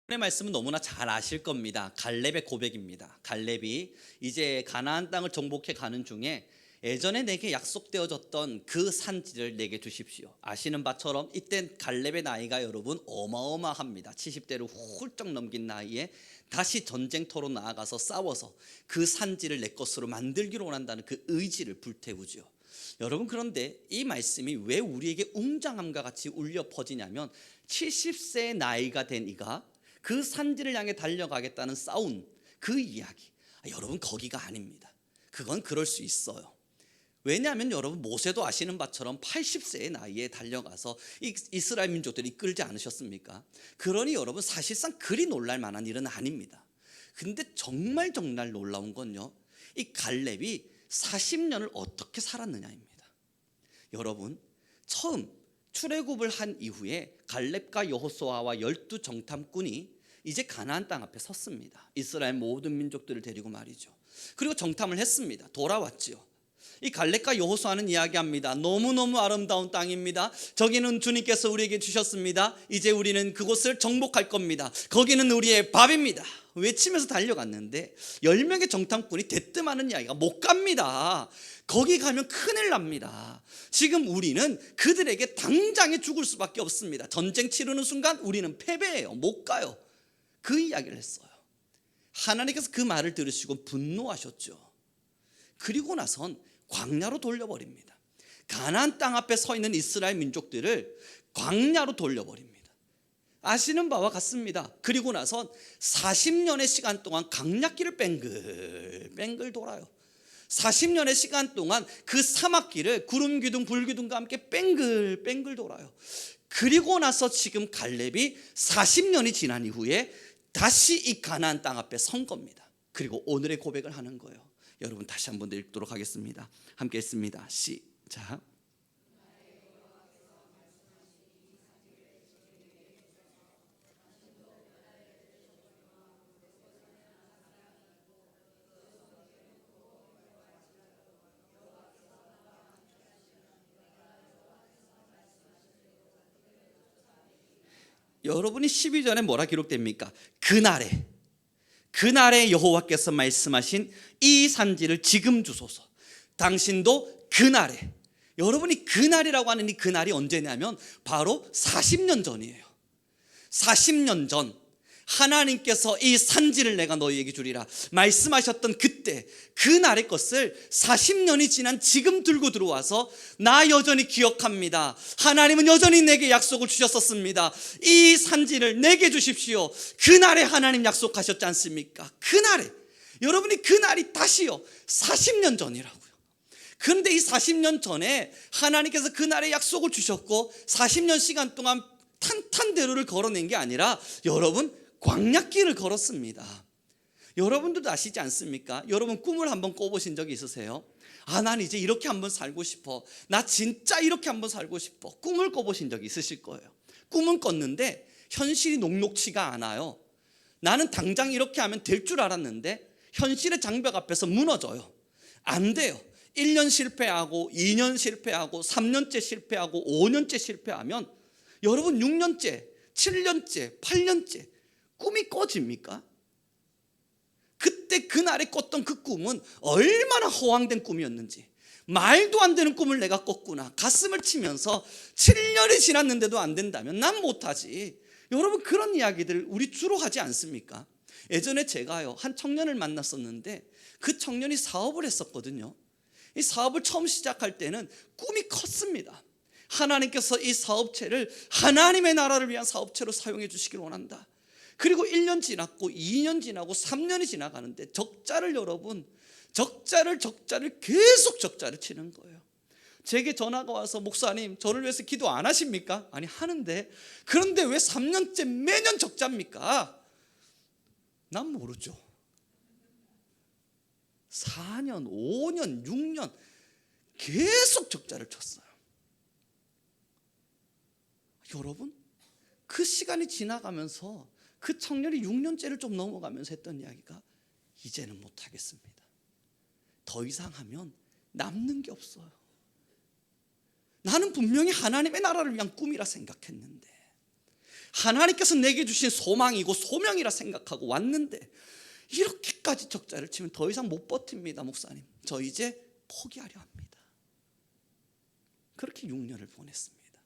오늘의 말씀은 너무나 잘 아실 겁니다. 갈렙의 고백입니다. 갈렙이 이제 가나안 땅을 정복해 가는 중에 예전에 내게 약속되어졌던 그 산지를 내게 주십시오. 아시는 바처럼 이때 갈렙의 나이가 여러분 어마어마합니다. 70대를 훌쩍 넘긴 나이에 다시 전쟁터로 나아가서 싸워서 그 산지를 내 것으로 만들기로 원한다는 그 의지를 불태우죠. 여러분, 그런데 이 말씀이 왜 우리에게 웅장함과 같이 울려 퍼지냐면 70세의 나이가 된 이가 그 산지를 향해 달려가겠다는 싸운 그 이야기, 여러분 거기가 아닙니다. 그건 그럴 수 있어요. 왜냐하면 여러분 모세도 아시는 바처럼 80세의 나이에 달려가서 이스라엘 민족들을 이끌지 않으셨습니까? 그러니 여러분 사실상 그리 놀랄 만한 일은 아닙니다. 근데 정말 놀라운 건요, 이 갈렙이 40년을 어떻게 살았느냐입니다. 여러분, 처음 출애굽을 한 이후에 갈렙과 여호수아와 12 정탐꾼이 이제 가나안 땅 앞에 섰습니다. 이스라엘 모든 민족들을 데리고 말이죠. 그리고 정탐을 했습니다. 돌아왔지요. 이 갈렙과 여호수아는 이야기합니다. 너무너무 아름다운 땅입니다. 저기는 주님께서 우리에게 주셨습니다. 이제 우리는 그곳을 정복할 겁니다. 거기는 우리의 밥입니다. 외치면서 달려갔는데 10명의 정탐꾼이 대뜸하는 이야기가 못 갑니다. 거기 가면 큰일 납니다. 지금 우리는 그들에게 당장에 죽을 수밖에 없습니다. 전쟁 치르는 순간 우리는 패배해요. 못 가요. 그 이야기를 했어요. 하나님께서 그 말을 들으시고 분노하셨죠. 그리고 나선 광야로 돌려버립니다. 가나안 땅 앞에 서 있는 이스라엘 민족들을 광야로 돌려버립니다. 아시는 바와 같습니다. 그리고 나선 40년의 시간 동안 강약길을 뱅글뱅글 돌아요. 40년의 시간 동안 그 사막길을 구름 기둥 불 기둥과 함께 뱅글뱅글 돌아요. 그리고 나서 지금 갈렙이 40년이 지난 이후에 다시 이 가나안 땅 앞에 선 겁니다. 그리고 오늘의 고백을 하는 거예요. 여러분 다시 한번 더 읽도록 하겠습니다. 함께 읽습니다. 시작. 여러분이 12절에 뭐라 기록됩니까? 그날에 여호와께서 말씀하신 이 산지를 지금 주소서. 당신도 그날에, 여러분이 그날이라고 하는 이 그날이 언제냐면 바로 40년 전이에요. 40년 전 하나님께서 이 산지를 내가 너희에게 주리라 말씀하셨던 그때, 그날의 것을 40년이 지난 지금 들고 들어와서 나 여전히 기억합니다. 하나님은 여전히 내게 약속을 주셨었습니다. 이 산지를 내게 주십시오. 그날에 하나님 약속하셨지 않습니까? 그날에, 여러분이 그날이 다시요 40년 전이라고요. 그런데 이 40년 전에 하나님께서 그날에 약속을 주셨고 40년 시간 동안 탄탄대로를 걸어낸 게 아니라 여러분 광야길을 걸었습니다. 여러분들도 아시지 않습니까? 여러분 꿈을 한번 꿔보신 적이 있으세요? 난 이제 이렇게 한번 살고 싶어. 나 진짜 이렇게 한번 살고 싶어. 꿈을 꿔보신 적이 있으실 거예요. 꿈은 꿨는데 현실이 녹록치가 않아요. 나는 당장 이렇게 하면 될 줄 알았는데 현실의 장벽 앞에서 무너져요. 안 돼요. 1년 실패하고 2년 실패하고 3년째 실패하고 5년째 실패하면 여러분 6년째, 7년째, 8년째 꿈이 꿔집니까? 그때 그날에 꿨던 그 꿈은 얼마나 허황된 꿈이었는지, 말도 안 되는 꿈을 내가 꿨구나 가슴을 치면서 7년이 지났는데도 안 된다면 난 못하지. 여러분 그런 이야기들 우리 주로 하지 않습니까? 예전에 제가요 한 청년을 만났었는데 그 청년이 사업을 했었거든요. 이 사업을 처음 시작할 때는 꿈이 컸습니다. 하나님께서 이 사업체를 하나님의 나라를 위한 사업체로 사용해 주시길 원한다. 그리고 1년 지났고 2년 지나고 3년이 지나가는데 적자를 계속 적자를 치는 거예요. 제게 전화가 와서 목사님 저를 위해서 기도 안 하십니까? 아니 하는데, 그런데 왜 3년째 매년 적자입니까? 난 모르죠. 4년, 5년, 6년 계속 적자를 쳤어요. 여러분 그 시간이 지나가면서 그 청년이 6년째를 좀 넘어가면서 했던 이야기가 이제는 못하겠습니다. 더 이상 하면 남는 게 없어요. 나는 분명히 하나님의 나라를 위한 꿈이라 생각했는데 하나님께서 내게 주신 소망이고 소명이라 생각하고 왔는데 이렇게까지 적자를 치면 더 이상 못 버팁니다. 목사님, 저 이제 포기하려 합니다. 그렇게 6년을 보냈습니다.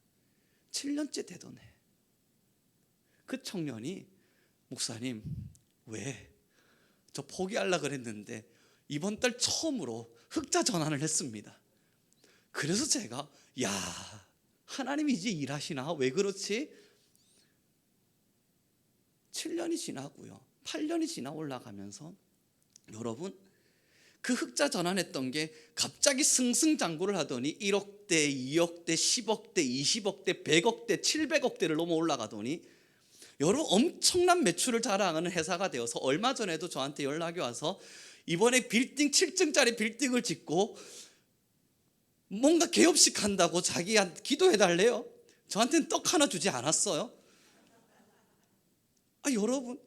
7년째 되던 해, 그 청년이 목사님, 왜 저 포기하려고 그랬는데 이번 달 처음으로 흑자 전환을 했습니다. 그래서 제가 야, 하나님이 이제 일하시나? 왜 그렇지? 7년이 지나고요, 8년이 지나 올라가면서 여러분, 그 흑자 전환했던 게 갑자기 승승장구를 하더니 1억대, 2억대, 10억대, 20억대, 100억대, 700억대를 넘어 올라가더니 여러분, 엄청난 매출을 자랑하는 회사가 되어서 얼마 전에도 저한테 연락이 와서 이번에 빌딩 7층짜리 빌딩을 짓고 뭔가 개업식 한다고 자기한테 기도해달래요. 저한테는 떡 하나 주지 않았어요. 여러분,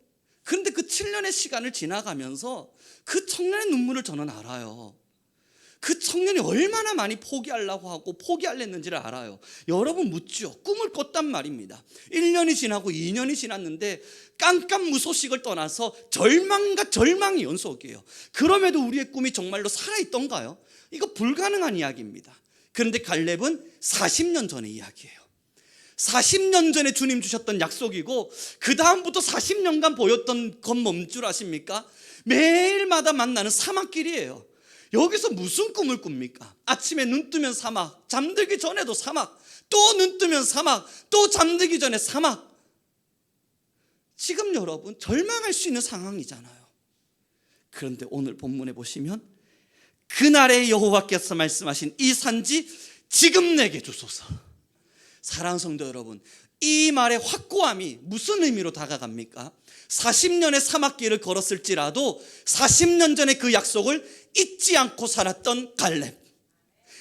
그런데 그 7년의 시간을 지나가면서 그 청년의 눈물을 저는 알아요. 그 청년이 얼마나 많이 포기하려고 하고 포기하려는지를 알아요. 여러분 묻죠. 꿈을 꿨단 말입니다. 1년이 지나고 2년이 지났는데 깜깜무소식을 떠나서 절망과 절망이 연속이에요. 그럼에도 우리의 꿈이 정말로 살아있던가요? 이거 불가능한 이야기입니다. 그런데 갈렙은 40년 전의 이야기예요. 40년 전에 주님 주셨던 약속이고 그 다음부터 40년간 보였던 건 뭔 줄 아십니까? 매일마다 만나는 사막길이에요. 여기서 무슨 꿈을 꿉니까? 아침에 눈 뜨면 사막, 잠들기 전에도 사막, 또 눈 뜨면 사막, 또 잠들기 전에 사막. 지금 여러분 절망할 수 있는 상황이잖아요. 그런데 오늘 본문에 보시면 그날에 여호와께서 말씀하신 이 산지 지금 내게 주소서. 사랑하는 성도 여러분, 이 말의 확고함이 무슨 의미로 다가갑니까? 40년의 사막길을 걸었을지라도 40년 전에 그 약속을 잊지 않고 살았던 갈렙,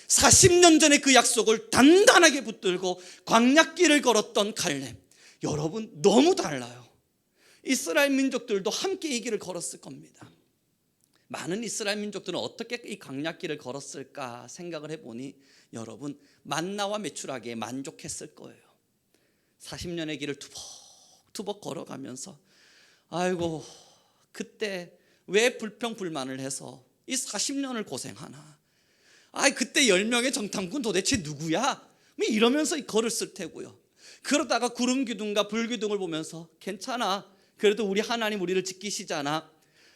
40년 전에 그 약속을 단단하게 붙들고 광야길을 걸었던 갈렙, 여러분 너무 달라요. 이스라엘 민족들도 함께 이 길을 걸었을 겁니다. 많은 이스라엘 민족들은 어떻게 이 광야길을 걸었을까 생각을 해보니 여러분, 만나와 메추라기에 만족했을 거예요. 40년의 길을 투벅투벅 걸어가면서 아이고, 그때 왜 불평불만을 해서 이 40년을 고생하나, 그때 10명의 정탐꾼 도대체 누구야? 이러면서 걸었을 테고요. 그러다가 구름 기둥과 불 기둥을 보면서 괜찮아, 그래도 우리 하나님 우리를 지키시잖아.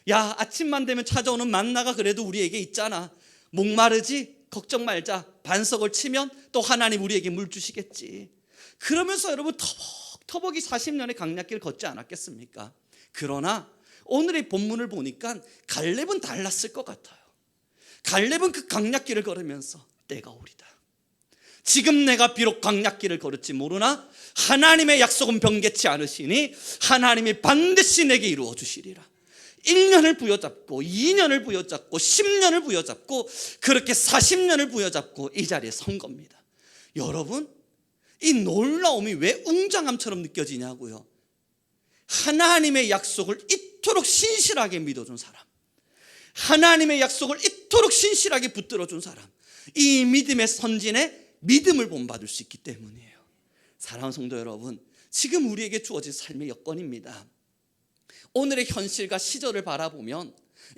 야, 아침만 되면 찾아오는 만나가 그래도 우리에게 있잖아. 목마르지? 걱정 말자. 반석을 치면 또 하나님 우리에게 물 주시겠지. 그러면서 여러분 터벅터벅이 40년의 광야길을 걷지 않았겠습니까? 그러나 오늘의 본문을 보니까 갈렙은 달랐을 것 같아요. 갈렙은 그 광야길을 걸으면서 때가 오리다. 지금 내가 비록 광야길을 걸을지 모르나 하나님의 약속은 변개치 않으시니 하나님이 반드시 내게 이루어 주시리라. 1년을 부여잡고 2년을 부여잡고 10년을 부여잡고 그렇게 40년을 부여잡고 이 자리에 선 겁니다. 여러분, 이 놀라움이 왜 웅장함처럼 느껴지냐고요. 하나님의 약속을 이토록 신실하게 믿어준 사람, 하나님의 약속을 이토록 신실하게 붙들어준 사람, 이 믿음의 선진의 믿음을 본받을 수 있기 때문이에요. 사랑하는 성도 여러분, 지금 우리에게 주어진 삶의 여건입니다. 오늘의 현실과 시절을 바라보면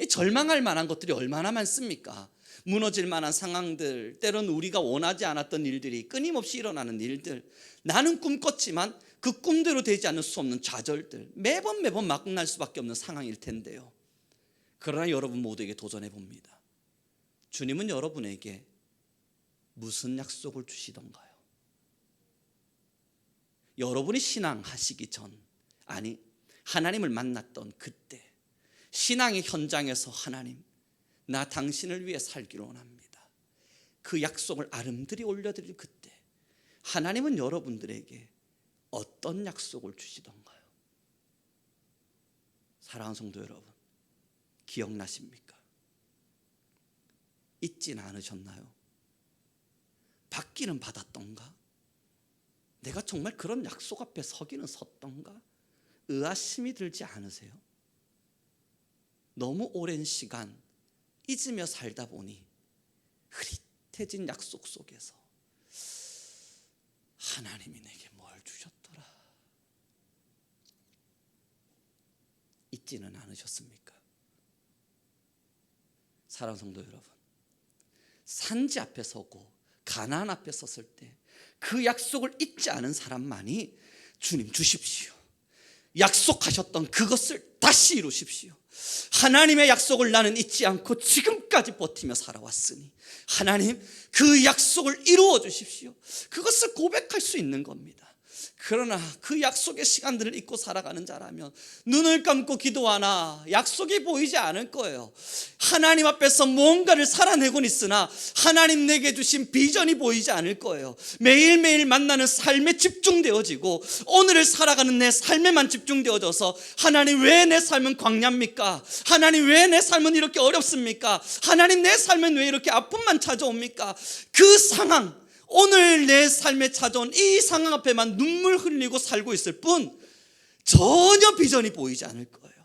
절망할 만한 것들이 얼마나 많습니까? 무너질 만한 상황들, 때로는 우리가 원하지 않았던 일들이 끊임없이 일어나는 일들, 나는 꿈꿨지만 그 꿈대로 되지 않을 수 없는 좌절들, 매번 만날 수밖에 없는 상황일 텐데요. 그러나 여러분 모두에게 도전해 봅니다. 주님은 여러분에게 무슨 약속을 주시던가요? 여러분이 신앙하시기 전, 아니 하나님을 만났던 그때, 신앙의 현장에서 하나님, 나 당신을 위해 살기를 원합니다, 그 약속을 아름드리 올려드릴 그때 하나님은 여러분들에게 어떤 약속을 주시던가요? 사랑하는 성도 여러분, 기억나십니까? 잊지는 않으셨나요? 받기는 받았던가? 내가 정말 그런 약속 앞에 서기는 섰던가? 의아심이 들지 않으세요? 너무 오랜 시간 잊으며 살다 보니 흐릿해진 약속 속에서 하나님이 내게 뭘 주셨더라, 잊지는 않으셨습니까? 사랑하는 성도 여러분, 산지 앞에 서고 가나안 앞에 섰을 때 그 약속을 잊지 않은 사람만이 주님 주십시오, 약속하셨던 그것을 다시 이루십시오, 하나님의 약속을 나는 잊지 않고 지금까지 버티며 살아왔으니 하나님 그 약속을 이루어 주십시오, 그것을 고백할 수 있는 겁니다. 그러나 그 약속의 시간들을 잊고 살아가는 자라면 눈을 감고 기도하나 약속이 보이지 않을 거예요. 하나님 앞에서 무언가를 살아내곤 있으나 하나님 내게 주신 비전이 보이지 않을 거예요. 매일매일 만나는 삶에 집중되어지고 오늘을 살아가는 내 삶에만 집중되어져서 하나님 왜 내 삶은 광야입니까? 하나님 왜 내 삶은 이렇게 어렵습니까? 하나님 내 삶은 왜 이렇게 아픔만 찾아옵니까? 그 상황, 오늘 내 삶에 찾아온 이 상황 앞에만 눈물 흘리고 살고 있을 뿐 전혀 비전이 보이지 않을 거예요.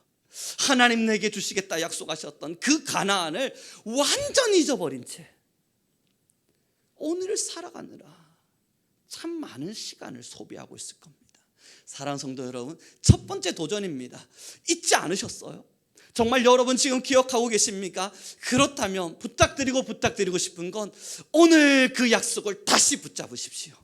하나님 내게 주시겠다 약속하셨던 그 가나안을 완전히 잊어버린 채 오늘을 살아가느라 참 많은 시간을 소비하고 있을 겁니다. 사랑하는 성도 여러분, 첫 번째 도전입니다. 잊지 않으셨어요? 정말 여러분 지금 기억하고 계십니까? 그렇다면 부탁드리고 싶은 건 오늘 그 약속을 다시 붙잡으십시오.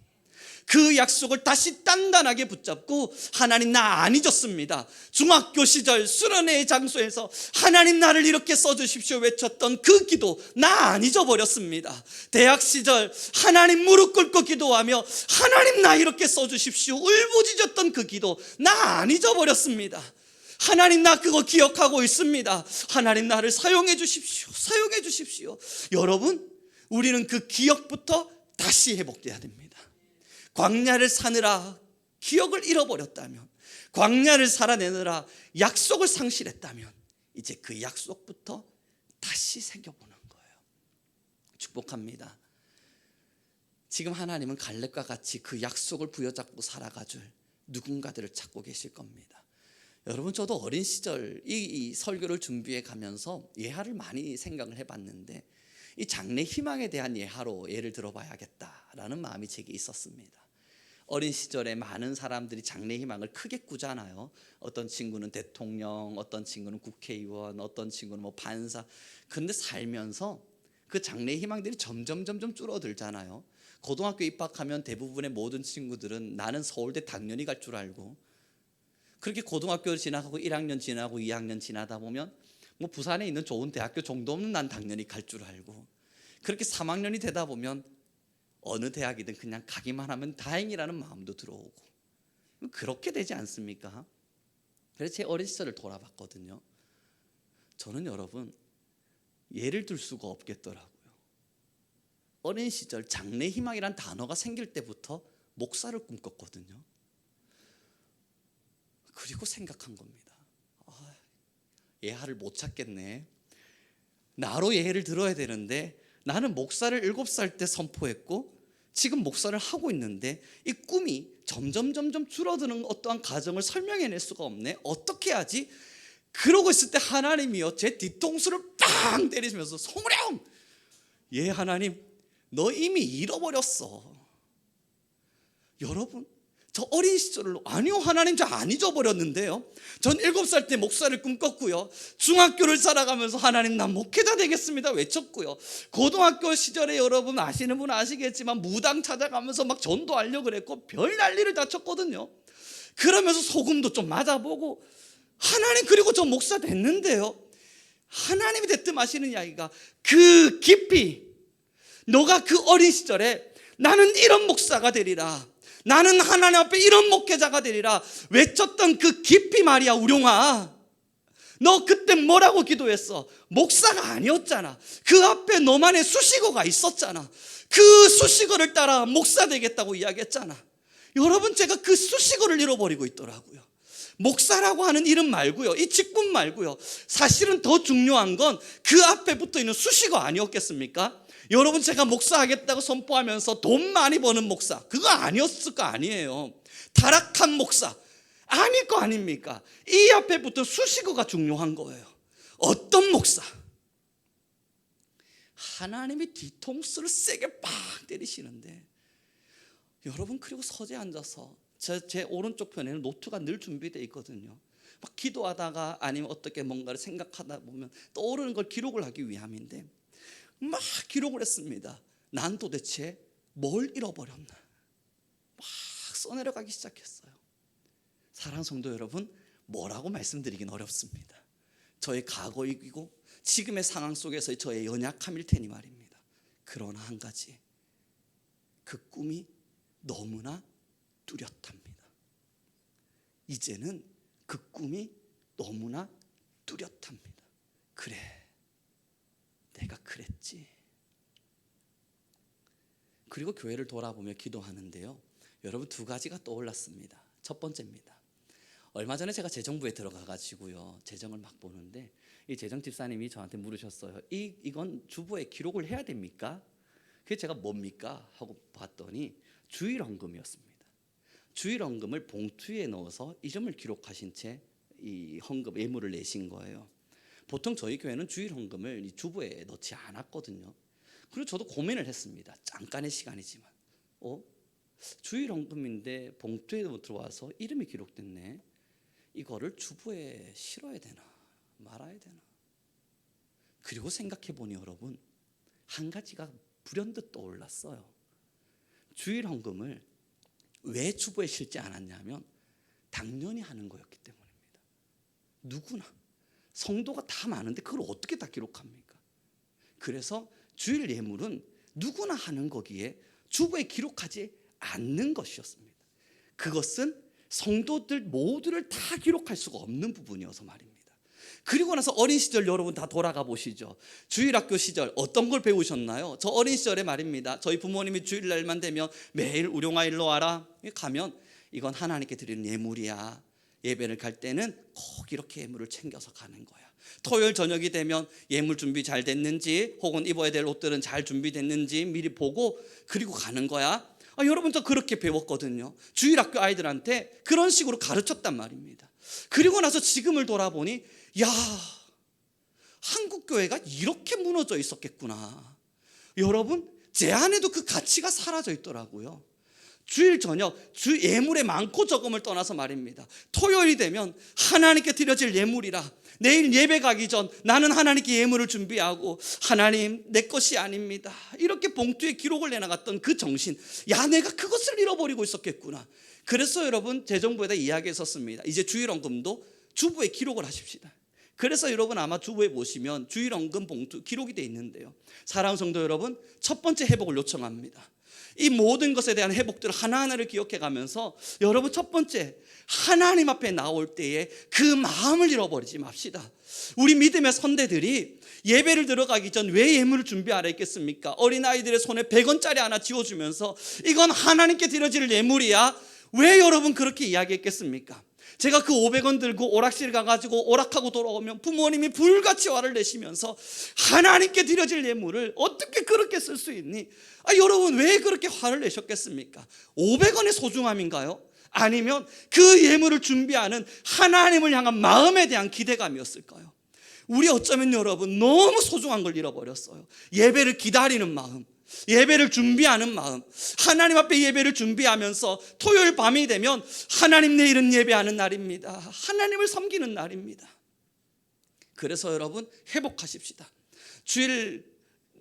그 약속을 다시 단단하게 붙잡고 하나님 나 안 잊었습니다. 중학교 시절 수련회의 장소에서 하나님 나를 이렇게 써주십시오 외쳤던 그 기도 나 안 잊어버렸습니다. 대학 시절 하나님 무릎 꿇고 기도하며 하나님 나 이렇게 써주십시오 울부짖었던 그 기도 나 안 잊어버렸습니다. 하나님 나 그거 기억하고 있습니다. 하나님 나를 사용해 주십시오. 사용해 주십시오. 여러분, 우리는 그 기억부터 다시 회복돼야 됩니다. 광야를 사느라 기억을 잃어버렸다면, 광야를 살아내느라 약속을 상실했다면 이제 그 약속부터 다시 새겨보는 거예요. 축복합니다. 지금 하나님은 갈렙과 같이 그 약속을 부여잡고 살아가줄 누군가들을 찾고 계실 겁니다. 여러분, 저도 어린 시절 이 설교를 준비해 가면서 예화를 많이 생각을 해봤는데 이 장래 희망에 대한 예화로 예를 들어봐야겠다라는 마음이 제게 있었습니다. 어린 시절에 많은 사람들이 장래 희망을 크게 꾸잖아요. 어떤 친구는 대통령, 어떤 친구는 국회의원, 어떤 친구는 뭐 판사. 근데 살면서 그 장래 희망들이 점점 줄어들잖아요. 고등학교 입학하면 대부분의 모든 친구들은 나는 서울대 당연히 갈 줄 알고, 그렇게 고등학교를 지나가고 1학년 지나고 2학년 지나다 보면 뭐 부산에 있는 좋은 대학교 정도는 난 당연히 갈 줄 알고, 그렇게 3학년이 되다 보면 어느 대학이든 그냥 가기만 하면 다행이라는 마음도 들어오고, 그렇게 되지 않습니까? 그래서 제 어린 시절을 돌아봤거든요. 저는 여러분 예를 들 수가 없겠더라고요. 어린 시절 장래 희망이란 단어가 생길 때부터 목사를 꿈꿨거든요. 그리고 생각한 겁니다. 예화를 못 찾겠네. 나로 예를 들어야 되는데 나는 목사를 7살 때 선포했고 지금 목사를 하고 있는데 이 꿈이 점점 줄어드는 어떠한 과정을 설명해낼 수가 없네. 어떻게 하지? 그러고 있을 때 하나님이요 제 뒤통수를 빵 때리시면서 성우령! 예, 하나님 너 이미 잃어버렸어. 여러분, 저 어린 시절로 아니요 하나님 저 안 잊어버렸는데요. 전 7살 때 목사를 꿈꿨고요. 중학교를 살아가면서 하나님 난 목회자 되겠습니다 외쳤고요. 고등학교 시절에 여러분 아시는 분 아시겠지만 무당 찾아가면서 막 전도하려고 그랬고 별 난리를 다 쳤거든요. 그러면서 소금도 좀 맞아보고 하나님 그리고 저 목사 됐는데요. 하나님이 됐든 마시는 이야기가 그 깊이 너가 그 어린 시절에 나는 이런 목사가 되리라, 나는 하나님 앞에 이런 목회자가 되리라 외쳤던 그 깊이 말이야. 우룡아, 너 그때 뭐라고 기도했어? 목사가 아니었잖아. 그 앞에 너만의 수식어가 있었잖아. 그 수식어를 따라 목사 되겠다고 이야기했잖아. 여러분, 제가 그 수식어를 잃어버리고 있더라고요. 목사라고 하는 이름 말고요, 이 직분 말고요, 사실은 더 중요한 건 그 앞에 붙어있는 수식어 아니었겠습니까? 여러분, 제가 목사하겠다고 선포하면서 돈 많이 버는 목사, 그거 아니었을 거 아니에요. 타락한 목사 아닐 거 아닙니까? 이 앞에 붙은 수식어가 중요한 거예요. 어떤 목사? 하나님이 뒤통수를 세게 빡 때리시는데 여러분, 그리고 서재 앉아서 제 오른쪽 편에는 노트가 늘 준비되어 있거든요. 막 기도하다가 아니면 어떻게 뭔가를 생각하다 보면 떠오르는 걸 기록을 하기 위함인데 막 기록을 했습니다. 난 도대체 뭘 잃어버렸나 막 써내려가기 시작했어요. 사랑하는 성도 여러분, 뭐라고 말씀드리긴 어렵습니다. 저의 과거이고 지금의 상황 속에서의 저의 연약함일 테니 말입니다. 그러나 한 가지, 그 꿈이 너무나 뚜렷합니다. 이제는 그 꿈이 너무나 뚜렷합니다. 그래, 내가 그랬지. 그리고 교회를 돌아보며 기도하는데요, 여러분 두 가지가 떠올랐습니다. 첫 번째입니다. 얼마 전에 제가 재정부에 들어가가지고요 재정을 막 보는데 이 재정 집사님이 저한테 물으셨어요. 이건 주보에 기록을 해야 됩니까? 그래서 제가 뭡니까? 하고 봤더니 주일헌금이었습니다. 주일헌금을 봉투에 넣어서 이름을 기록하신 채 이 헌금 예물을 내신 거예요. 보통 저희 교회는 주일헌금을 이 주보에 넣지 않았거든요. 그리고 저도 고민을 했습니다. 잠깐의 시간이지만 주일헌금인데 봉투에 들어와서 이름이 기록됐네. 이거를 주보에 실어야 되나 말아야 되나. 그리고 생각해보니 여러분 한 가지가 불현듯 떠올랐어요. 주일헌금을 왜 주보에 실지 않았냐면 당연히 하는 거였기 때문입니다. 누구나 성도가 다 많은데 그걸 어떻게 다 기록합니까? 그래서 주일 예물은 누구나 하는 거기에 주보에 기록하지 않는 것이었습니다. 그것은 성도들 모두를 다 기록할 수가 없는 부분이어서 말입니다. 그리고 나서 어린 시절 여러분 다 돌아가 보시죠. 주일학교 시절 어떤 걸 배우셨나요? 저 어린 시절에 말입니다. 저희 부모님이 주일날만 되면 매일 우룡아 일로 와라 가면 이건 하나님께 드리는 예물이야. 예배를 갈 때는 꼭 이렇게 예물을 챙겨서 가는 거야. 토요일 저녁이 되면 예물 준비 잘 됐는지 혹은 입어야 될 옷들은 잘 준비됐는지 미리 보고 그리고 가는 거야. 여러분 저 그렇게 배웠거든요. 주일학교 아이들한테 그런 식으로 가르쳤단 말입니다. 그리고 나서 지금을 돌아보니 야, 한국교회가 이렇게 무너져 있었겠구나. 여러분 제 안에도 그 가치가 사라져 있더라고요. 주일 저녁 주 예물의 많고 적음을 떠나서 말입니다. 토요일이 되면 하나님께 드려질 예물이라 내일 예배 가기 전 나는 하나님께 예물을 준비하고 하나님 내 것이 아닙니다. 이렇게 봉투에 기록을 내나갔던 그 정신, 야 내가 그것을 잃어버리고 있었겠구나. 그래서 여러분 재정부에다 이야기했었습니다. 이제 주일헌금도 주부에 기록을 하십시다. 그래서 여러분 아마 주부에 보시면 주일헌금 봉투 기록이 되어 있는데요, 사랑하는 성도 여러분, 첫 번째 회복을 요청합니다. 이 모든 것에 대한 회복들을 하나하나를 기억해 가면서 여러분 첫 번째, 하나님 앞에 나올 때에 그 마음을 잃어버리지 맙시다. 우리 믿음의 선대들이 예배를 들어가기 전 왜 예물을 준비하라 했겠습니까? 어린아이들의 손에 100원짜리 하나 쥐어주면서 이건 하나님께 드려질 예물이야. 왜 여러분 그렇게 이야기했겠습니까? 제가 그 500원 들고 오락실 가가지고 오락하고 돌아오면 부모님이 불같이 화를 내시면서 하나님께 드려질 예물을 어떻게 그렇게 쓸 수 있니? 여러분 왜 그렇게 화를 내셨겠습니까? 500원의 소중함인가요? 아니면 그 예물을 준비하는 하나님을 향한 마음에 대한 기대감이었을까요? 우리 어쩌면 여러분 너무 소중한 걸 잃어버렸어요. 예배를 기다리는 마음, 예배를 준비하는 마음, 하나님 앞에 예배를 준비하면서 토요일 밤이 되면 하나님 내일은 예배하는 날입니다. 하나님을 섬기는 날입니다. 그래서 여러분 회복하십시다. 주일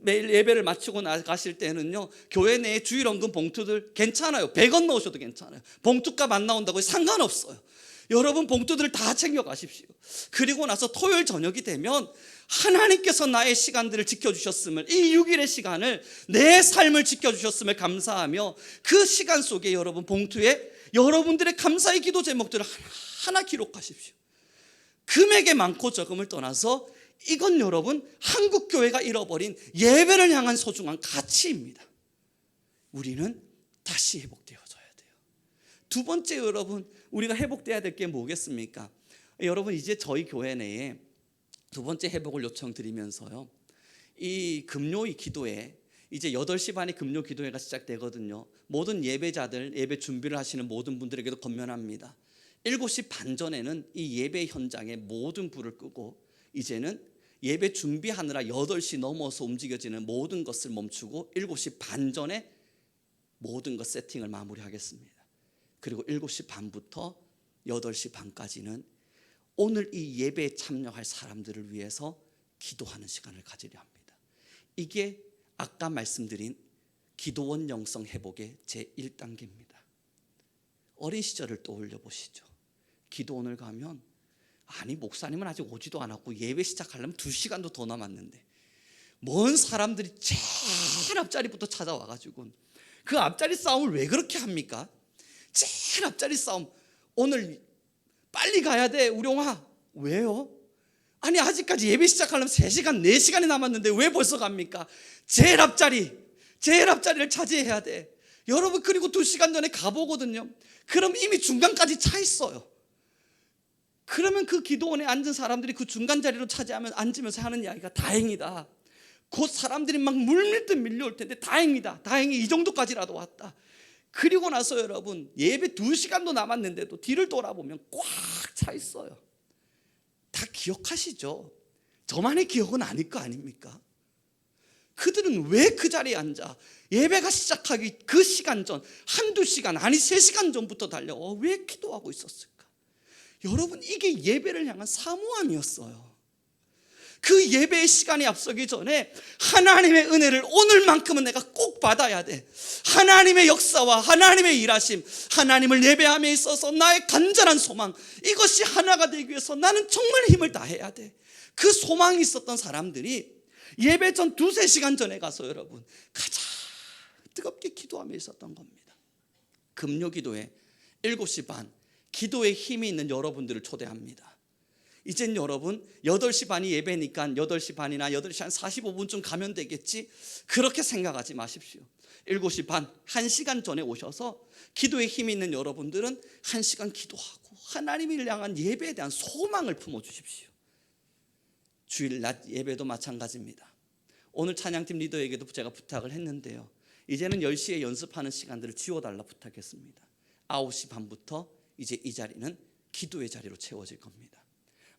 매일 예배를 마치고 나가실 때는요, 교회 내에 주일헌금 봉투들 괜찮아요. 100원 넣으셔도 괜찮아요. 봉투값 안 나온다고 상관없어요. 여러분 봉투들을 다 챙겨 가십시오. 그리고 나서 토요일 저녁이 되면 하나님께서 나의 시간들을 지켜주셨음을, 이 6일의 시간을 내 삶을 지켜주셨음을 감사하며 그 시간 속에 여러분 봉투에 여러분들의 감사의 기도 제목들을 하나하나 기록하십시오. 금액의 많고 적음을 떠나서 이건 여러분 한국교회가 잃어버린 예배를 향한 소중한 가치입니다. 우리는 다시 회복되어져야 돼요. 두 번째 여러분 우리가 회복돼야 될 게 뭐겠습니까? 여러분 이제 저희 교회 내에 두 번째 회복을 요청드리면서요, 이 금요일 기도회 이제 8시 반에 금요 기도회가 시작되거든요. 모든 예배자들, 예배 준비를 하시는 모든 분들에게도 권면합니다. 7시 반 전에는 이 예배 현장에 모든 불을 끄고 이제는 예배 준비하느라 8시 넘어서 움직여지는 모든 것을 멈추고 7시 반 전에 모든 것 세팅을 마무리하겠습니다. 그리고 7시 반부터 8시 반까지는 오늘 이 예배에 참여할 사람들을 위해서 기도하는 시간을 가지려 합니다. 이게 아까 말씀드린 기도원 영성 회복의 제1단계입니다. 어린 시절을 떠올려 보시죠. 기도원을 가면 아니 목사님은 아직 오지도 않았고 예배 시작하려면 2시간도 더 남았는데 먼 사람들이 제일 앞자리부터 찾아와가지고 그 앞자리 싸움을 왜 그렇게 합니까? 제일 앞자리 싸움. 오늘 빨리 가야 돼 우룡아. 왜요? 아니 아직까지 예배 시작하려면 3시간 4시간이 남았는데 왜 벌써 갑니까? 제일 앞자리를 차지해야 돼. 여러분 그리고 2시간 전에 가보거든요. 그럼 이미 중간까지 차 있어요. 그러면 그 기도원에 앉은 사람들이 그 중간 자리로 차지하면 앉으면서 하는 이야기가 다행이다. 곧 사람들이 막 물밀듯 밀려올 텐데 다행이다. 다행히 이 정도까지라도 왔다. 그리고 나서 여러분 예배 2시간도 남았는데도 뒤를 돌아보면 꽉 차 있어요. 다 기억하시죠? 저만의 기억은 아닐 거 아닙니까? 그들은 왜 그 자리에 앉아 예배가 시작하기 그 시간 전 1-2시간 아니 3시간 전부터 달려와 왜 기도하고 있었을까? 여러분 이게 예배를 향한 사모함이었어요. 그 예배의 시간이 앞서기 전에 하나님의 은혜를 오늘만큼은 내가 꼭 받아야 돼. 하나님의 역사와 하나님의 일하심, 하나님을 예배함에 있어서 나의 간절한 소망, 이것이 하나가 되기 위해서 나는 정말 힘을 다해야 돼. 그 소망이 있었던 사람들이 예배 전 2-3시간 전에 가서 여러분 가장 뜨겁게 기도하며 있었던 겁니다. 금요기도회 7시 반 기도에 힘이 있는 여러분들을 초대합니다. 이젠 여러분 8시 반이 예배니까 8시 반이나 8시 한 45분쯤 가면 되겠지, 그렇게 생각하지 마십시오. 7시 반 1시간 전에 오셔서 기도에 힘이 있는 여러분들은 1시간 기도하고 하나님을 향한 예배에 대한 소망을 품어주십시오. 주일 낮 예배도 마찬가지입니다. 오늘 찬양팀 리더에게도 제가 부탁을 했는데요, 이제는 10시에 연습하는 시간들을 지워달라 부탁했습니다. 9시 반부터 이제 이 자리는 기도의 자리로 채워질 겁니다.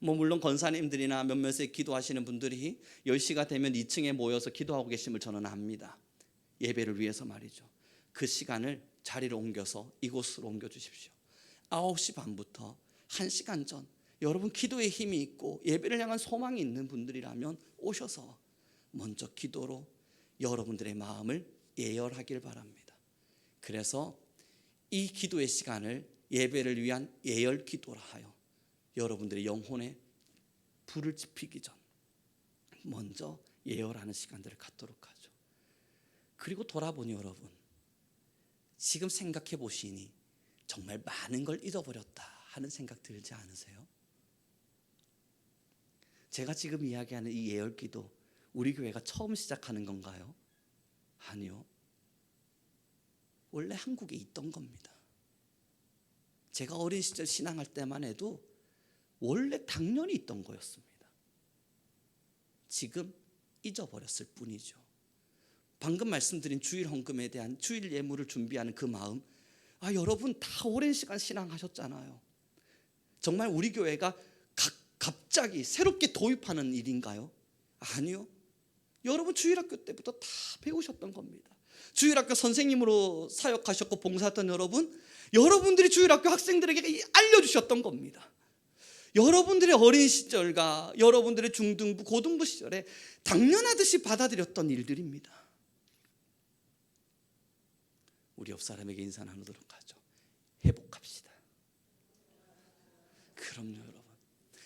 물론 권사님들이나 몇몇의 기도하시는 분들이 10시가 되면 2층에 모여서 기도하고 계심을 저는 압니다. 예배를 위해서 말이죠. 그 시간을 자리를 옮겨서 이곳으로 옮겨주십시오. 9시 반부터 1시간 전 여러분 기도에 힘이 있고 예배를 향한 소망이 있는 분들이라면 오셔서 먼저 기도로 여러분들의 마음을 예열하길 바랍니다. 그래서 이 기도의 시간을 예배를 위한 예열 기도라 하여 여러분들의 영혼에 불을 지피기 전 먼저 예열하는 시간들을 갖도록 하죠. 그리고 돌아보니 여러분 지금 생각해 보시니 정말 많은 걸 잊어버렸다 하는 생각 들지 않으세요? 제가 지금 이야기하는 이 예열 기도 우리 교회가 처음 시작하는 건가요? 아니요. 원래 한국에 있던 겁니다. 제가 어린 시절 신앙할 때만 해도 원래 당연히 있던 거였습니다. 지금 잊어버렸을 뿐이죠. 방금 말씀드린 주일 헌금에 대한 주일 예물을 준비하는 그 마음, 여러분 다 오랜 시간 신앙하셨잖아요. 정말 우리 교회가 갑자기 새롭게 도입하는 일인가요? 아니요. 여러분 주일학교 때부터 다 배우셨던 겁니다. 주일학교 선생님으로 사역하셨고 봉사했던 여러분들이 주일학교 학생들에게 알려주셨던 겁니다. 여러분들의 어린 시절과 여러분들의 중등부, 고등부 시절에 당연하듯이 받아들였던 일들입니다. 우리 옆 사람에게 인사 나누도록 하죠. 회복합시다. 그럼요 여러분.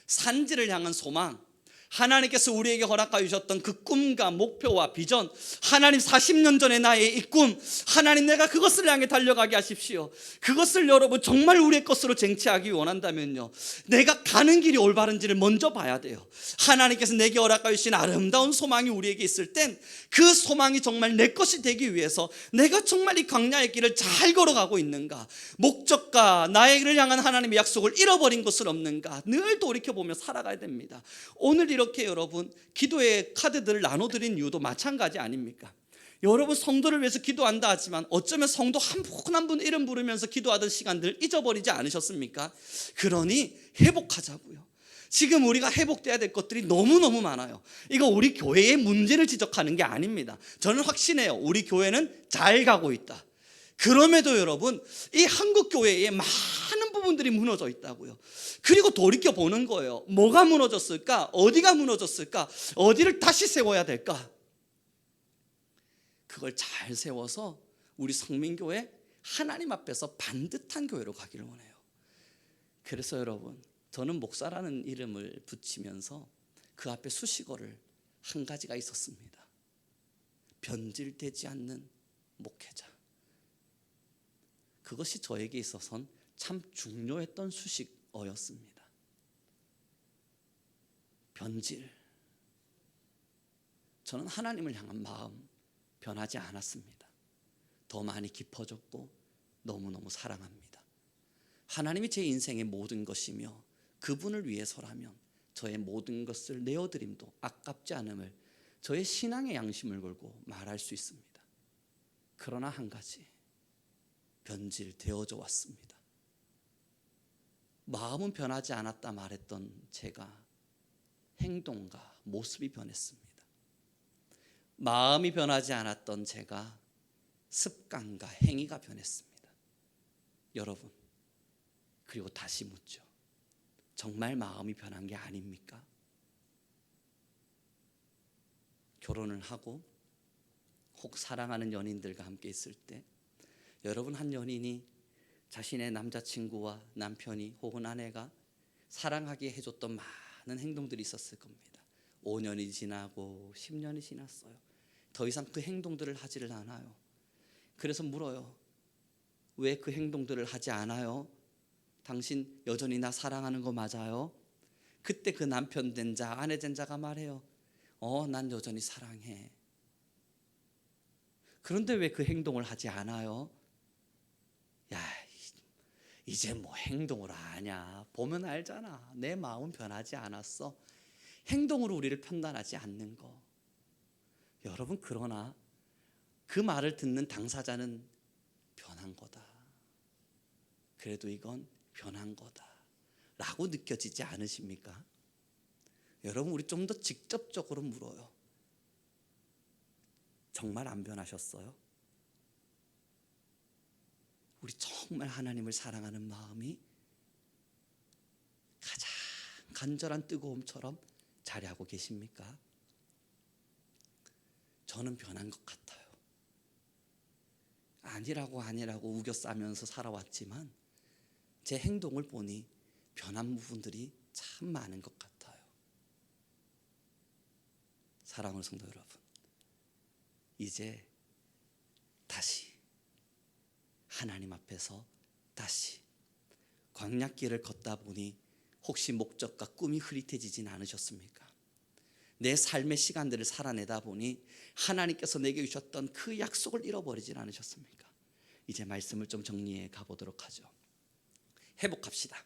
산지를 향한 소망, 하나님께서 우리에게 허락하여 주셨던 그 꿈과 목표와 비전, 하나님 40년 전에 나의 이 꿈, 하나님 내가 그것을 향해 달려가게 하십시오. 그것을 여러분 정말 우리의 것으로 쟁취하기 원한다면요, 내가 가는 길이 올바른지를 먼저 봐야 돼요. 하나님께서 내게 허락하여 주신 아름다운 소망이 우리에게 있을 땐 그 소망이 정말 내 것이 되기 위해서 내가 정말 이 광야의 길을 잘 걸어가고 있는가, 목적과 나를 향한 하나님의 약속을 잃어버린 것은 없는가 늘 돌이켜보며 살아가야 됩니다. 오늘 이렇게 여러분 기도의 카드들을 나눠드린 이유도 마찬가지 아닙니까? 여러분 성도를 위해서 기도한다 하지만 어쩌면 성도 한 분 한 분 이름 부르면서 기도하던 시간들 잊어버리지 않으셨습니까? 그러니 회복하자고요. 지금 우리가 회복돼야 될 것들이 너무너무 많아요. 이거 우리 교회의 문제를 지적하는 게 아닙니다. 저는 확신해요. 우리 교회는 잘 가고 있다. 그럼에도 여러분, 이 한국 교회에 많은 부분들이 무너져 있다고요. 그리고 돌이켜 보는 거예요. 뭐가 무너졌을까? 어디가 무너졌을까? 어디를 다시 세워야 될까? 그걸 잘 세워서 우리 성민교회 하나님 앞에서 반듯한 교회로 가기를 원해요. 그래서 여러분, 저는 목사라는 이름을 붙이면서 그 앞에 수식어를 한 가지가 있었습니다. 변질되지 않는 목회자. 그것이 저에게 있어서는 참 중요했던 수식어였습니다. 변질. 저는 하나님을 향한 마음 변하지 않았습니다. 더 많이 깊어졌고 너무너무 사랑합니다. 하나님이 제 인생의 모든 것이며 그분을 위해서라면 저의 모든 것을 내어드림도 아깝지 않음을 저의 신앙의 양심을 걸고 말할 수 있습니다. 그러나 한 가지, 변질되어져 왔습니다. 마음은 변하지 않았다 말했던 제가 행동과 모습이 변했습니다. 마음이 변하지 않았던 제가 습관과 행위가 변했습니다. 여러분, 그리고 다시 묻죠. 정말 마음이 변한 게 아닙니까? 결혼을 하고 혹 사랑하는 연인들과 함께 있을 때 여러분, 한 연인이 자신의 남자친구와 남편이 혹은 아내가 사랑하게 해줬던 많은 행동들이 있었을 겁니다. 5년이 지나고 10년이 지났어요. 더 이상 그 행동들을 하지를 않아요. 그래서 물어요. 왜 그 행동들을 하지 않아요? 당신 여전히 나 사랑하는 거 맞아요? 그때 그 남편 된 자, 아내 된 자가 말해요. 난 여전히 사랑해. 그런데 왜 그 행동을 하지 않아요? 야, 이제 뭐 행동을 하냐? 보면 알잖아. 내 마음은 변하지 않았어. 행동으로 우리를 판단하지 않는 거. 여러분, 그러나 그 말을 듣는 당사자는 변한 거다. 그래도 이건 변한 거다 라고 느껴지지 않으십니까? 여러분, 우리 좀 더 직접적으로 물어요. 정말 안 변하셨어요? 우리 정말 하나님을 사랑하는 마음이 가장 간절한 뜨거움처럼 자리하고 계십니까? 저는 변한 것 같아요. 아니라고 우겨 싸면서 살아왔지만 제 행동을 보니 변한 부분들이 참 많은 것 같아요. 사랑하는 성도 여러분, 이제 다시 하나님 앞에서 다시 광야길을 걷다 보니 혹시 목적과 꿈이 흐릿해지진 않으셨습니까? 내 삶의 시간들을 살아내다 보니 하나님께서 내게 주셨던 그 약속을 잃어버리진 않으셨습니까? 이제 말씀을 좀 정리해 가보도록 하죠. 회복합시다.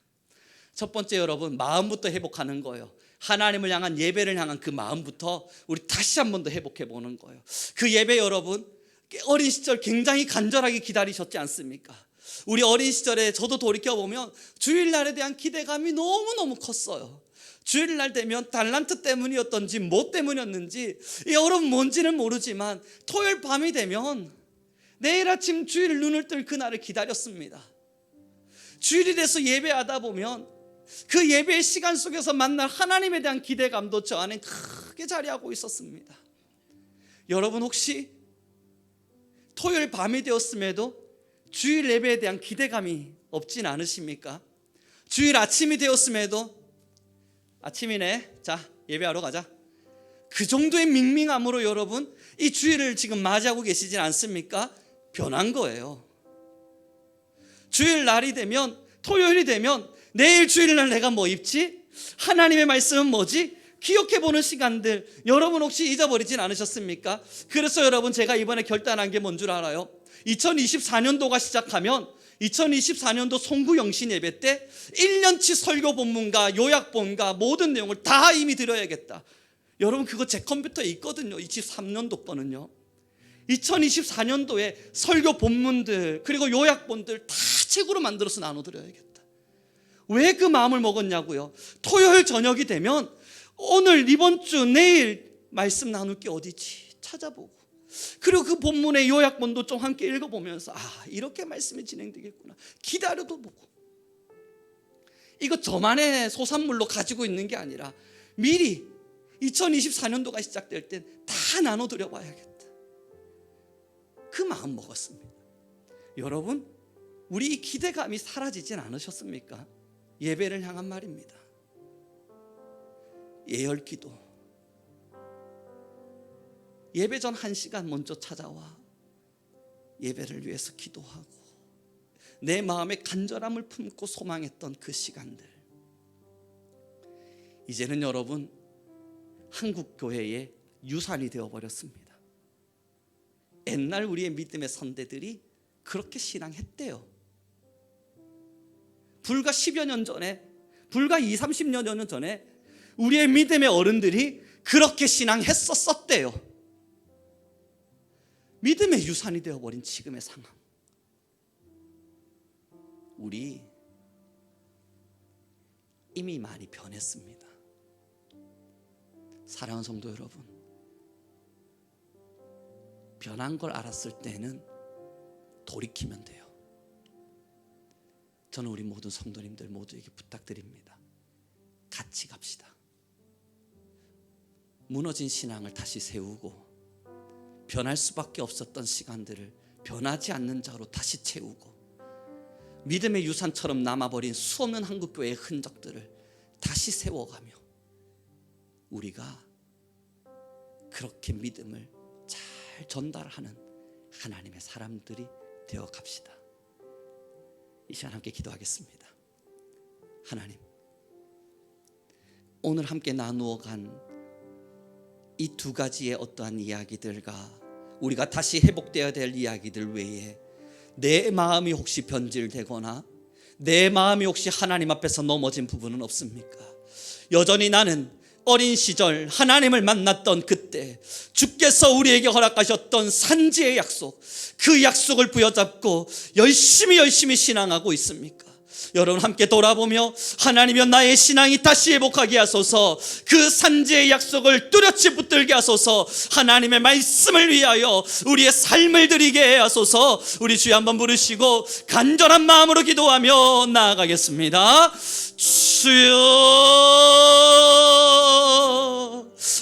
첫 번째, 여러분, 마음부터 회복하는 거예요. 하나님을 향한 예배를 향한 그 마음부터 우리 다시 한 번 더 회복해 보는 거예요. 그 예배, 여러분, 어린 시절 굉장히 간절하게 기다리셨지 않습니까? 우리 어린 시절에 저도 돌이켜보면 주일날에 대한 기대감이 너무너무 컸어요. 주일날 되면 달란트 때문이었던지 뭐 때문이었는지 여러분 뭔지는 모르지만 토요일 밤이 되면 내일 아침 주일 눈을 뜰 그날을 기다렸습니다. 주일이 돼서 예배하다 보면 그 예배의 시간 속에서 만날 하나님에 대한 기대감도 저 안에 크게 자리하고 있었습니다. 여러분, 혹시 토요일 밤이 되었음에도 주일 예배에 대한 기대감이 없진 않으십니까? 주일 아침이 되었음에도 아침이네, 자 예배하러 가자, 그 정도의 밍밍함으로 여러분 이 주일을 지금 맞이하고 계시진 않습니까? 변한 거예요. 주일 날이 되면, 토요일이 되면 내일 주일날 내가 뭐 입지? 하나님의 말씀은 뭐지? 기억해보는 시간들 여러분 혹시 잊어버리진 않으셨습니까? 그래서 여러분, 제가 이번에 결단한 게 뭔 줄 알아요? 2024년도가 시작하면 2024년도 송구영신 예배 때 1년치 설교 본문과 요약본과 모든 내용을 다 이미 드려야겠다. 여러분, 그거 제 컴퓨터에 있거든요. 23년도 거는요. 2024년도에 설교 본문들 그리고 요약본들 다 책으로 만들어서 나눠드려야겠다. 왜 그 마음을 먹었냐고요? 토요일 저녁이 되면 오늘, 이번 주, 내일 말씀 나눌 게 어디지 찾아보고 그리고 그 본문의 요약본도 좀 함께 읽어보면서 이렇게 말씀이 진행되겠구나 기다려도 보고, 이거 저만의 소산물로 가지고 있는 게 아니라 미리 2024년도가 시작될 땐 다 나눠드려 봐야겠다, 그 마음 먹었습니다. 여러분, 우리 이 기대감이 사라지진 않으셨습니까? 예배를 향한 말입니다. 예열기도, 예배 전 1시간 먼저 찾아와 예배를 위해서 기도하고 내 마음에 간절함을 품고 소망했던 그 시간들, 이제는 여러분 한국교회의 유산이 되어버렸습니다. 옛날 우리의 믿음의 선대들이 그렇게 신앙했대요. 불과 10여 년 전에, 불과 20, 30년 전에 우리의 믿음의 어른들이 그렇게 신앙했었대요. 믿음의 유산이 되어버린 지금의 상황, 우리 이미 많이 변했습니다. 사랑하는 성도 여러분, 변한 걸 알았을 때는 돌이키면 돼요. 저는 우리 모든 성도님들 모두에게 부탁드립니다. 같이 갑시다. 무너진 신앙을 다시 세우고 변할 수밖에 없었던 시간들을 변하지 않는 자로 다시 채우고 믿음의 유산처럼 남아버린 수없는 한국교회의 흔적들을 다시 세워가며 우리가 그렇게 믿음을 잘 전달하는 하나님의 사람들이 되어 갑시다. 이 시간 함께 기도하겠습니다. 하나님, 오늘 함께 나누어 간 이 두 가지의 어떠한 이야기들과 우리가 다시 회복되어야 될 이야기들 외에 내 마음이 혹시 변질되거나 내 마음이 혹시 하나님 앞에서 넘어진 부분은 없습니까? 여전히 나는 어린 시절 하나님을 만났던 그때 주께서 우리에게 허락하셨던 산지의 약속, 그 약속을 부여잡고 열심히 신앙하고 있습니까? 여러분 함께 돌아보며 하나님이여 나의 신앙이 다시 회복하게 하소서, 그 산지의 약속을 뚜렷이 붙들게 하소서, 하나님의 말씀을 위하여 우리의 삶을 드리게 하소서. 우리 주여 한번 부르시고 간절한 마음으로 기도하며 나아가겠습니다. 주여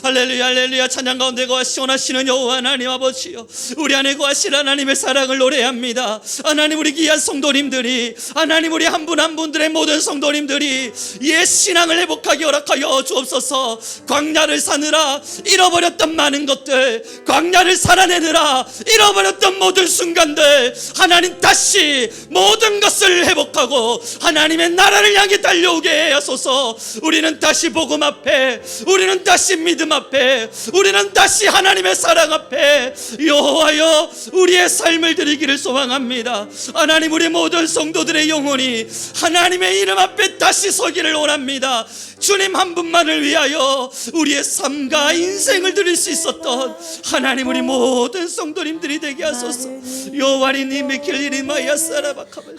할렐루야 할렐루야. 찬양 가운데 거하시는 여호와 하나님 아버지여, 우리 안에 거하실 하나님의 사랑을 노래합니다. 하나님, 우리 귀한 성도님들이, 하나님 우리 한 분 한 분들의 모든 성도님들이 옛 신앙을 회복하게 허락하여 주옵소서. 광야를 사느라 잃어버렸던 많은 것들, 광야를 살아내느라 잃어버렸던 모든 순간들, 하나님 다시 모든 것을 회복하고 하나님의 나라를 향해 달려오게 하소서. 우리는 다시 복음 앞에, 우리는 다시 믿음 앞에, 우리는 다시 하나님의 사랑 앞에 여호와여 우리의 삶을 드리기를 소망합니다. 하나님, 우리 모든 성도들의 영혼이 하나님의 이름 앞에 다시 서기를 원합니다. 주님 한 분만을 위하여 우리의 삶과 인생을 드릴 수 있었던 하나님, 우리 모든 성도님들이 되게 하소서. 여호와님 길리리마야 사라바카바,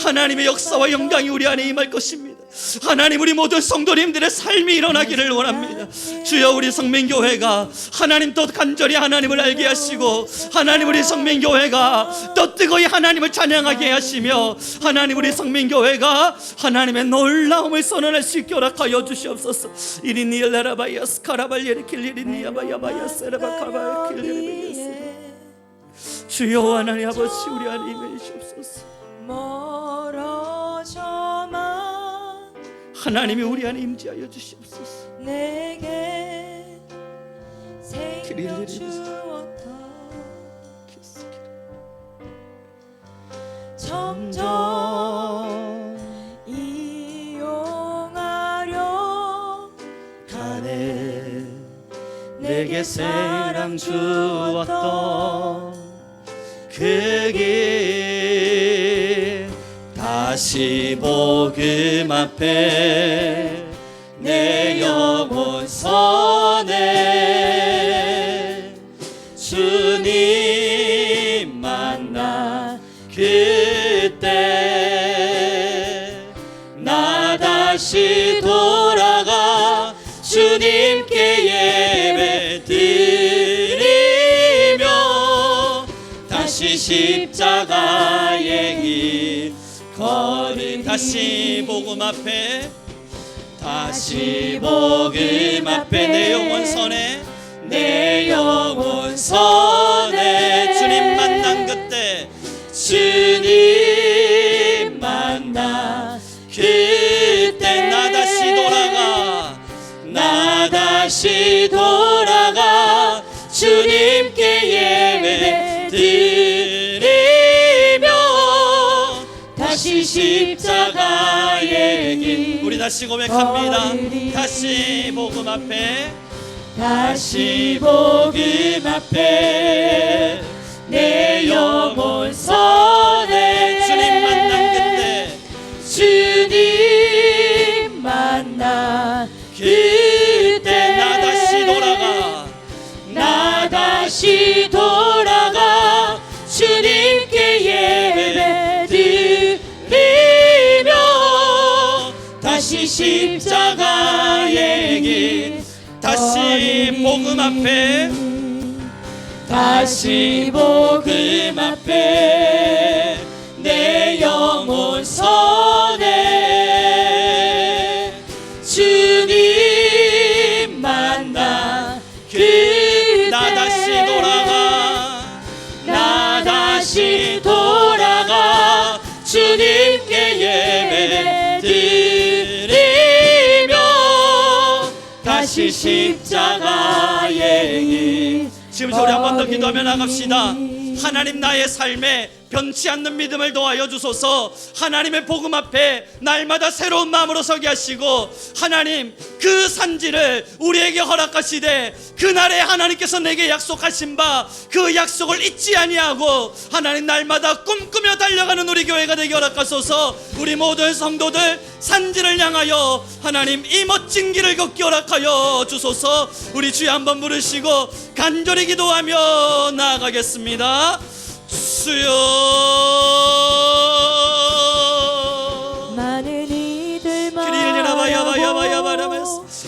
하나님의 역사와 영광이 우리 안에 임할 것입니다. 하나님, 우리 모든 성도님들의 삶이 일어나기를 원합니다. 주여, 우리 성민교회가 하나님 더 간절히 하나님을 알게 하시고, 하나님 우리 성민교회가 더 뜨거이 하나님을 찬양하게 하시며, 하나님 우리 성민교회가 하나님의 놀라움을 선언할 수 있게 허락하여 주시옵소서. 이리니엘라바야 스카라발예리 킬리리니야바야바야 세라바카바 킬리리베예스. 주여 하나님 아버지, 우리 안에 임해 주옵소서. 멀어져만 하나님이 우리 안에 임재하여 주시옵소서. 내게 생명 주었다. 점점 이용하려 가네. 내게 사랑 주었던 그 길, 다시 복음 앞에 내 영혼 선해. 주님 만나 그때 나 다시 돌아가 주님께 예배 드리며 십자가의 길 거리 다시 복음 앞에 다시 복음 앞에 내 영혼 선에 내 영혼 선에 주님 만난 그때 주님 만나 그때 나 다시 돌아가 나 다시 돌아가 주님께 예배 드리며 다시 십자가의 길 우리 다시 고백합니다. 다시 복음 앞에 다시 복음 앞에 내 영혼 선에 주님 만난 그때 주님 만나 그때 나 다시 돌아가 나 다시 돌아가 주님께 예배 드리며 다시 십자가의 길 다시 복음 앞에 다시 복음 앞에 내 영혼 선에 주님 만나 나 다시 돌아가 나 다시 돌아가 주님께 예배 드리며 다시 십자가의 길 지금 우리 한 번 더 기도하며 나갑시다. 하나님 나의 삶에 변치 않는 믿음을 도와여 주소서. 하나님의 복음 앞에 날마다 새로운 마음으로 서게 하시고 하나님 그 산지를 우리에게 허락하시되 그날에 하나님께서 내게 약속하신 바 그 약속을 잊지 아니하고 하나님 날마다 꿈꾸며 달려가는 우리 교회가 되게 허락하소서. 우리 모든 성도들 산지를 향하여 하나님 이 멋진 길을 걷게 허락하여 주소서. 우리 주여 한번 부르시고 간절히 기도하며 나아가겠습니다. 주여 많은 이들만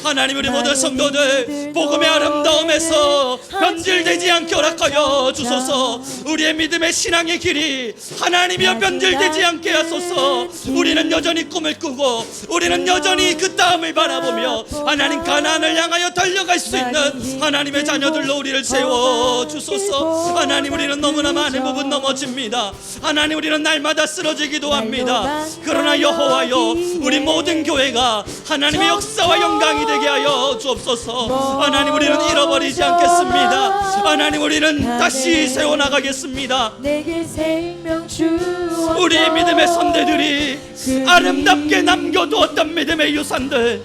하나님 우리 모든 성도들 복음의 아름다움에서 변질되지 않게 허락하여 주소서. 우리의 믿음의 신앙의 길이 하나님이여 변질되지 않게 하소서. 우리는 여전히 꿈을 꾸고 우리는 여전히 그 다음을 바라보며 하나님 가나안을 향하여 달려갈 수 있는 하나님의 자녀들로 우리를 세워 주소서. 하나님 우리는 너무나 많은 부분 넘어집니다. 하나님 우리는 날마다 쓰러지기도 합니다. 그러나 여호와여 우리 모든 교회가 하나님의 역사와 영광이 되게 하여 주옵소서. 하나님 우리는 잃어버리지 않겠습니다. 하나님 우리는 다시 세워나가겠습니다. 내게 생명 주었다. 우리의 믿음의 선대들이 아름답게 남겨두었던 믿음의 유산들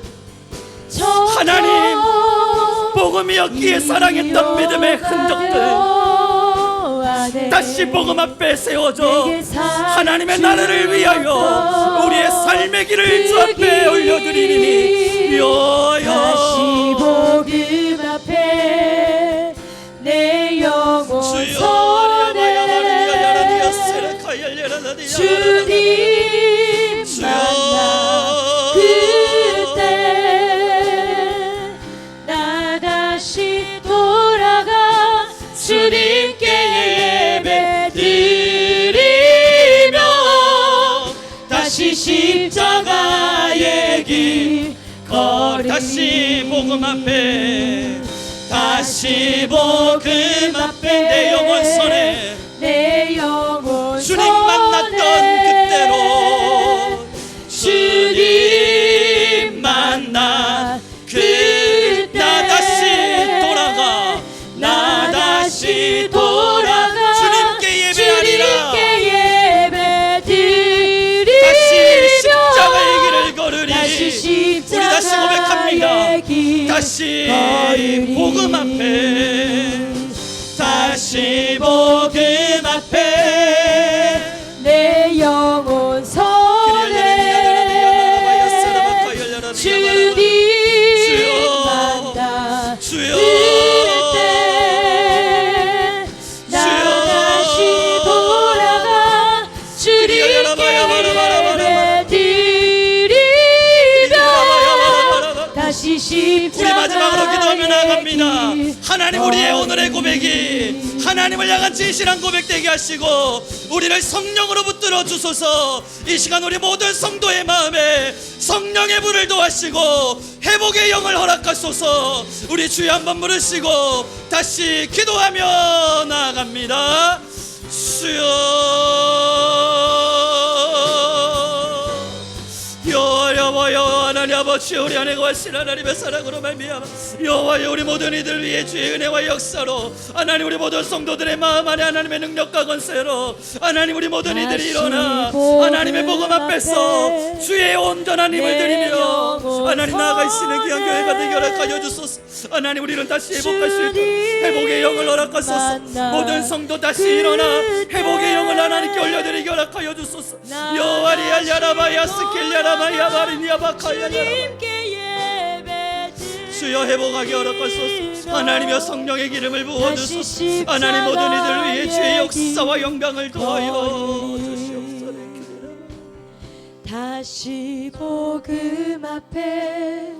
하나님 복음이었기에 사랑했던 믿음의 흔적들 다시 복음 앞에 세워져 하나님의 나라를 위하여 우리의 삶의 길을 주 앞에 올려드리니 다시 복음 앞에 내 영혼 선에 주님 만나 그때 나 다시 돌아가 주님께 예배 드리며 다시 십자가의 길 거리 다시 복음 앞에 다시 복음 앞에 내 영혼 선에 내 영혼 주님 만났던 그때로 주님 만나 나 다시 돌아가 나 다시 돌아가 주님께 예배하리라 다시 십자가의 길을 걸으리 우리 다시 고백합니다. 다시 복음 앞에 다시 복음 앞에 내 영혼 선에 주님 만나 주여 그때 나 다시 돌아가 주님께 예배 드리며 다시 십자가의 우리 마지막으로 기도하며 나아갑니다. 하나님, 우리의 오늘의 고백이 하나님을 향한 진실한 고백 되게 하시고 우리를 성령으로 붙들어 주소서. 이 시간 우리 모든 성도의 마음에 성령의 불을 도하시고 회복의 영을 허락하소서. 우리 주여 한번 부르시고 다시 기도하며 나아갑니다. 주여, 여호와 하나님 아버지, 우리 안에 거하신 하나님의 사랑으로 말미암아 여호와여, 우리 모든 이들 위해 주의 은혜와 역사로 하나님, 우리 모든 성도들의 마음 안에 하나님의 능력과 권세로 하나님, 우리 모든 이들이 일어나 하나님의 복음 앞에서 주의 온전한 힘을 드리며 하나님 나아가 있는 귀한 교회가 되게 허락하여 주소서. 하나님, 우리는 다시 회복할 수 있도록 회복의 영을 허락하소서. 모든 성도 다시 일어나 회복의 영을 하나님께 올려드리게 허락하여 주소서. 여호와리 알야라바야 스킬야라바야 바리니아바카야라바. 주여 회복하게 허락하소서. 하나님여 성령의 기름을 부어주소서. 하나님, 모든 이들 위해 주의 역사와 영광을 더하여 주시옵소서. 다시 복음 앞에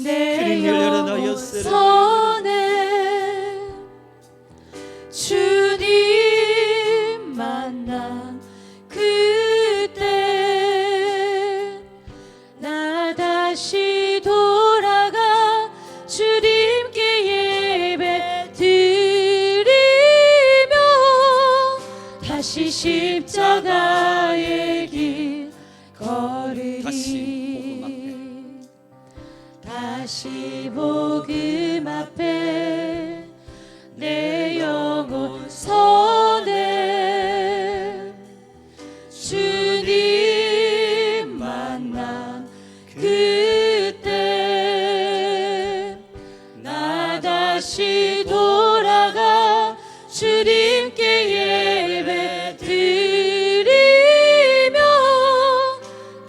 내 영혼선에 주님 만난 그때 나 다시 돌아가 주님께 예배 드리며 다시 십자가의 길 걸으리. 다시 복음 앞에 내 영혼 선에 주님 만난 그때 나 다시 돌아가 주님께 예배 드리며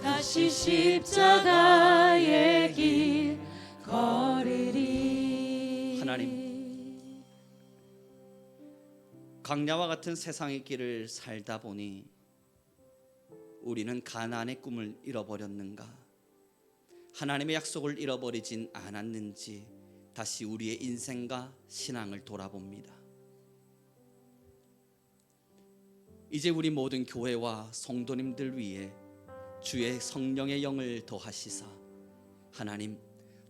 다시 십자가의 길 걸으리. 하나님, 광야와 같은 세상의 길을 살다 보니 우리는 가나안의 꿈을 잃어버렸는가? 하나님의 약속을 잃어버리진 않았는지 다시 우리의 인생과 신앙을 돌아봅니다. 이제 우리 모든 교회와 성도님들 위해 주의 성령의 영을 더하시사 하나님,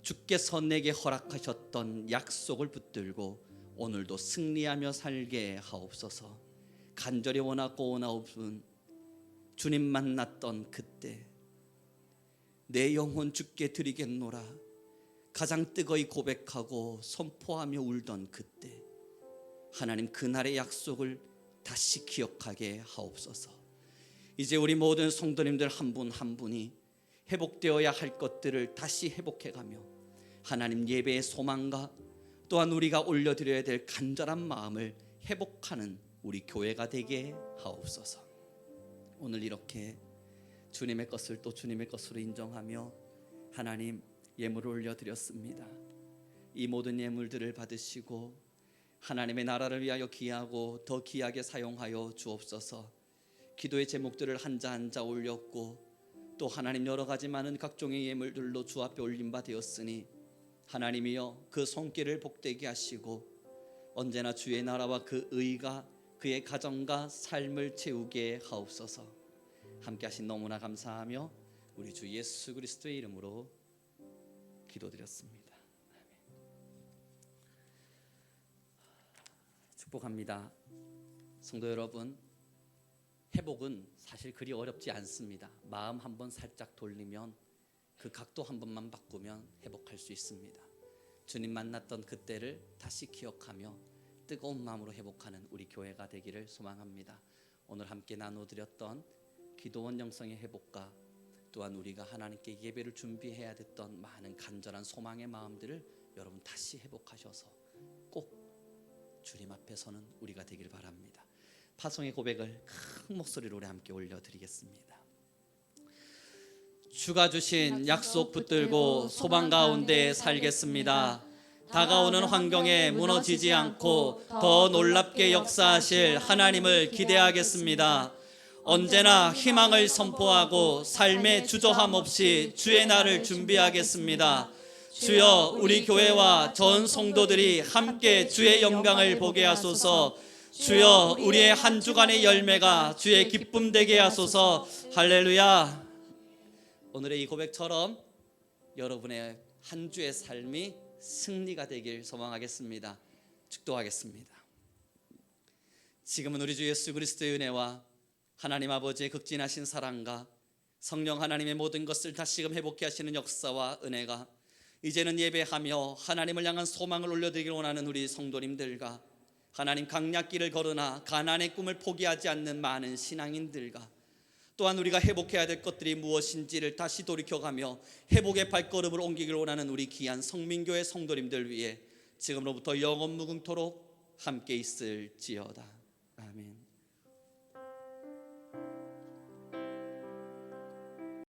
주께서 내게 허락하셨던 약속을 붙들고 오늘도 승리하며 살게 하옵소서. 간절히 원하고 원하옵은 주님 만났던 그때 내 영혼 주께 드리겠노라 가장 뜨거이 고백하고 선포하며 울던 그때 하나님, 그날의 약속을 다시 기억하게 하옵소서. 이제 우리 모든 성도님들 한 분 한 분이 회복되어야 할 것들을 다시 회복해가며 하나님, 예배의 소망과 또한 우리가 올려드려야 될 간절한 마음을 회복하는 우리 교회가 되게 하옵소서. 오늘 이렇게 주님의 것을 또 주님의 것으로 인정하며 하나님, 예물을 올려드렸습니다. 이 모든 예물들을 받으시고 하나님의 나라를 위하여 기하고 더 귀하게 사용하여 주옵소서. 기도의 제목들을 한자 한자 올렸고 또 하나님, 여러 가지 많은 각종의 예물들로 주 앞에 올린 바 되었으니 하나님이여, 그 손길을 복되게 하시고 언제나 주의 나라와 그 의가 그의 가정과 삶을 채우게 하옵소서. 함께 하신 너무나 감사하며 우리 주 예수 그리스도의 이름으로 기도드렸습니다. 축복합니다. 성도 여러분, 회복은 사실 그리 어렵지 않습니다. 마음 한번 살짝 돌리면, 그 각도 한 번만 바꾸면 회복할 수 있습니다. 주님 만났던 그때를 다시 기억하며 뜨거운 마음으로 회복하는 우리 교회가 되기를 소망합니다. 오늘 함께 나눠드렸던 기도원 영성의 회복과 또한 우리가 하나님께 예배를 준비해야 됐던 많은 간절한 소망의 마음들을 여러분 다시 회복하셔서 꼭 주님 앞에 서는 우리가 되길 바랍니다. 파송의 고백을 큰 목소리로 우리 함께 올려드리겠습니다. 주가 주신 약속 붙들고 소망 가운데 살겠습니다. 다가오는 환경에 무너지지 않고 더 놀랍게 역사하실 하나님을 기대하겠습니다. 언제나 희망을 선포하고 삶의 주저함 없이 주의 날을 준비하겠습니다. 주여 우리 교회와 전 성도들이 함께 주의 영광을 보게 하소서. 주여 우리의 한 주간의 열매가 주의 기쁨 되게 하소서. 할렐루야. 오늘의 이 고백처럼 여러분의 한 주의 삶이 승리가 되길 소망하겠습니다. 축도하겠습니다. 지금은 우리 주 예수 그리스도의 은혜와 하나님 아버지의 극진하신 사랑과 성령 하나님의 모든 것을 다시금 회복케 하시는 역사와 은혜가 이제는 예배하며 하나님을 향한 소망을 올려드리길 원하는 우리 성도님들과 하나님 강약길을 걸으나 가나안의 꿈을 포기하지 않는 많은 신앙인들과 또한 우리가 회복해야 될 것들이 무엇인지를 다시 돌이켜가며 회복의 발걸음을 옮기길 원하는 우리 귀한 성민교회 성도님들 위해 지금로부터 영원 무궁토록 함께 있을지어다.